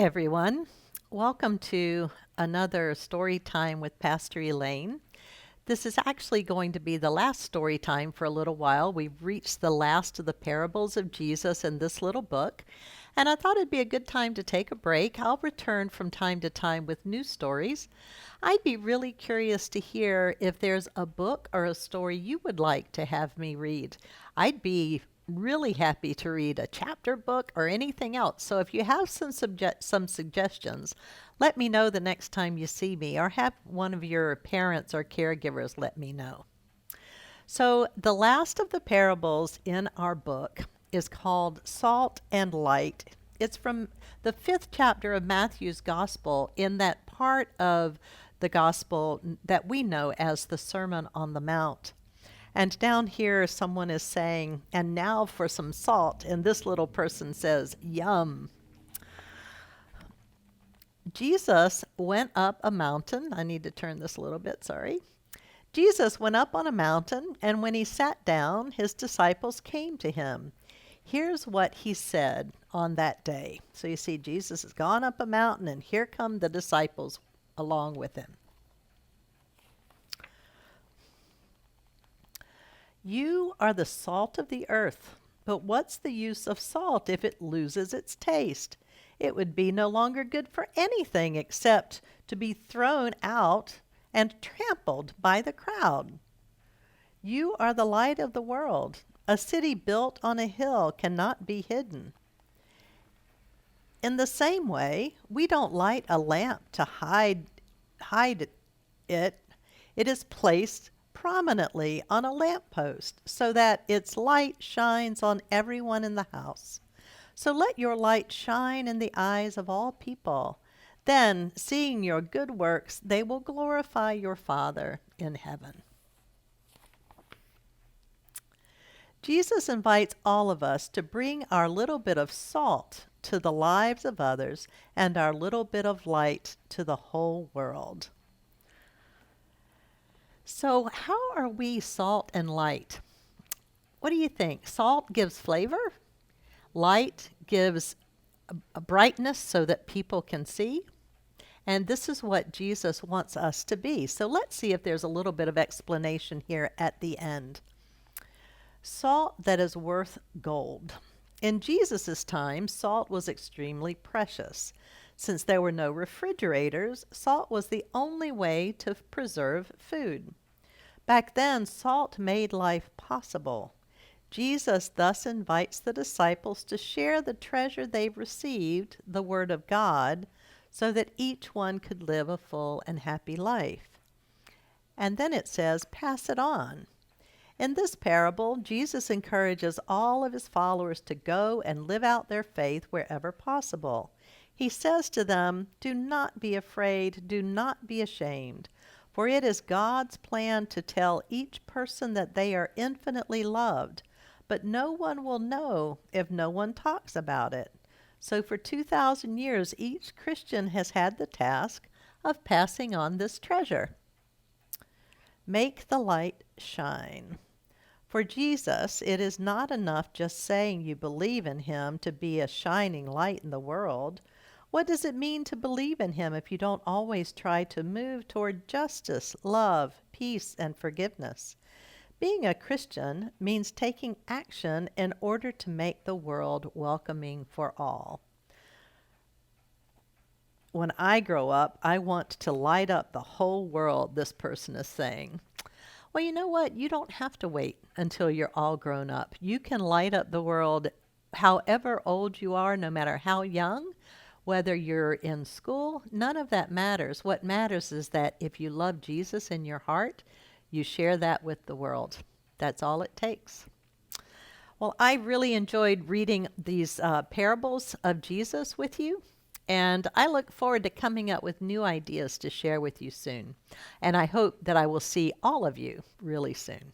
everyone. Welcome to another story time with Pastor Elaine. This is actually going to be the last story time for a little while. We've reached the last of the parables of Jesus in this little book, and I thought it'd be a good time to take a break. I'll return from time to time with new stories. I'd be really curious to hear if there's a book or a story you would like to have me read. I'd be really happy to read a chapter book or anything else. So if you have some suggestions, let me know the next time you see me, or have one of your parents or caregivers let me know. So the last of the parables in our book is called Salt and Light. It's from the 5th chapter of Matthew's Gospel, in that part of the Gospel that we know as the Sermon on the Mount. And down here, someone is saying, and now for some salt. And this little person says, yum. Jesus went up a mountain. I need to turn this a little bit, sorry. Jesus went up on a mountain, and when he sat down, his disciples came to him. Here's what he said on that day. So you see, Jesus has gone up a mountain, and here come the disciples along with him. You are the salt of the earth, but what's the use of salt if it loses its taste? It would be no longer good for anything except to be thrown out and trampled by the crowd. You are the light of the world. A city built on a hill cannot be hidden. In the same way, we don't light a lamp to hide it. It is placed prominently on a lamppost so that its light shines on everyone in the house. So let your light shine in the eyes of all people. Then, seeing your good works, they will glorify your Father in heaven. Jesus invites all of us to bring our little bit of salt to the lives of others and our little bit of light to the whole world. So, how are we salt and light? What do you think? Salt gives flavor. Light gives a brightness so that people can see. And this is what Jesus wants us to be. So let's see if there's a little bit of explanation here at the end. Salt that is worth gold. In Jesus' time, salt was extremely precious. Since there were no refrigerators, salt was the only way to preserve food. Back then, salt made life possible. Jesus thus invites the disciples to share the treasure they've received, the Word of God, so that each one could live a full and happy life. And then it says, pass it on. In this parable, Jesus encourages all of his followers to go and live out their faith wherever possible. He says to them, do not be afraid, do not be ashamed, for it is God's plan to tell each person that they are infinitely loved, but no one will know if no one talks about it. So for 2,000 years, each Christian has had the task of passing on this treasure. Make the light shine. For Jesus, it is not enough just saying you believe in him to be a shining light in the world. What does it mean to believe in him if you don't always try to move toward justice, love, peace, and forgiveness? Being a Christian means taking action in order to make the world welcoming for all. When I grow up, I want to light up the whole world, this person is saying. Well, you know what? You don't have to wait until you're all grown up. You can light up the world however old you are, no matter how young, whether you're in school, none of that matters. What matters is that if you love Jesus in your heart, you share that with the world. That's all it takes. Well, I really enjoyed reading these parables of Jesus with you, and I look forward to coming up with new ideas to share with you soon. And I hope that I will see all of you really soon.